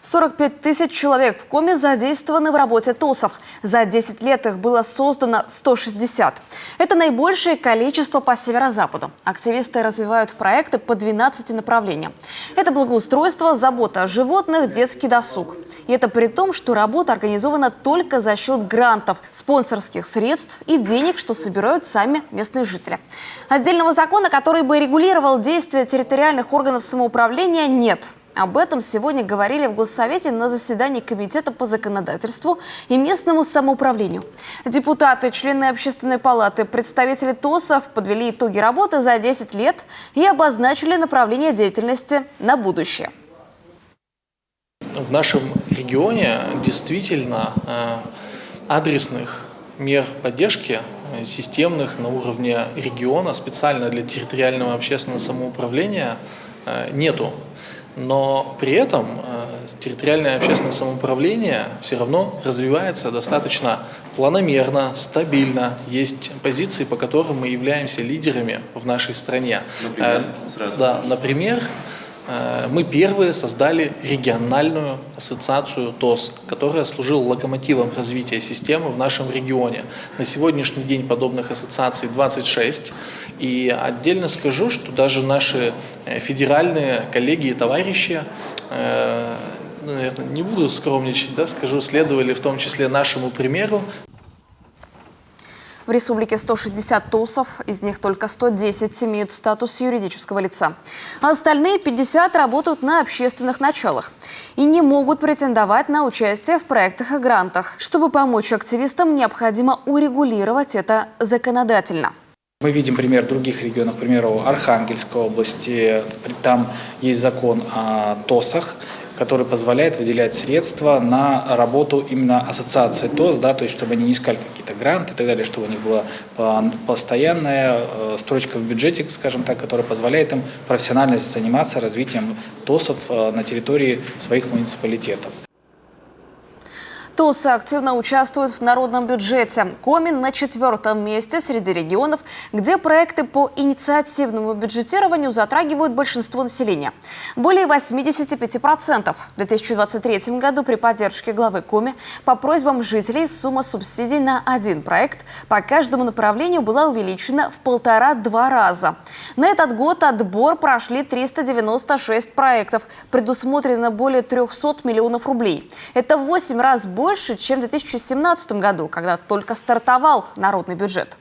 45 тысяч человек в Коми задействованы в работе ТОСов. За 10 лет их было создано 160. Это наибольшее количество по северо-западу. Активисты развивают проекты по 12 направлениям. Это благоустройство, забота о животных, детский досуг. И это при том, что работа организована только за счет грантов, спонсорских средств и денег, что собирают сами местные жители. Отдельного закона, который бы регулировал действия территориальных органов самоуправления, нет. Об этом сегодня говорили в Госсовете на заседании Комитета по законодательству и местному самоуправлению. Депутаты, члены Общественной палаты, представители ТОСов подвели итоги работы за 10 лет и обозначили направление деятельности на будущее. В нашем регионе действительно адресных мер поддержки системных на уровне региона специально для территориального общественного самоуправления нету. Но при этом территориальное общественное самоуправление все равно развивается достаточно планомерно, стабильно. Есть позиции, по которым мы являемся лидерами в нашей стране. Например, мы первые создали региональную ассоциацию ТОС, которая служила локомотивом развития системы в нашем регионе. На сегодняшний день подобных ассоциаций 26. И отдельно скажу, что даже наши федеральные коллеги и товарищи, наверное, не буду скромничать, скажу, следовали в том числе нашему примеру. В республике 160 ТОСов, из них только 110 имеют статус юридического лица. А остальные 50 работают на общественных началах и не могут претендовать на участие в проектах и грантах. Чтобы помочь активистам, необходимо урегулировать это законодательно. Мы видим пример других регионов, к примеру, Архангельской области. Там есть закон о ТОСах, который позволяет выделять средства на работу именно ассоциации ТОС, то есть чтобы они не искали какие-то гранты и так далее, чтобы у них была постоянная строчка в бюджете, скажем так, которая позволяет им профессионально заниматься развитием ТОСов на территории своих муниципалитетов. ТОСы активно участвуют в народном бюджете. Коми на 4-м месте среди регионов, где проекты по инициативному бюджетированию затрагивают большинство населения. Более 85%. В 2023 году при поддержке главы Коми по просьбам жителей сумма субсидий на один проект по каждому направлению была увеличена в 1,5–2 раза. На этот год отбор прошли 396 проектов. Предусмотрено более 300 миллионов рублей. Это в 8 раз больше, чем в 2017 году, когда только стартовал народный бюджет.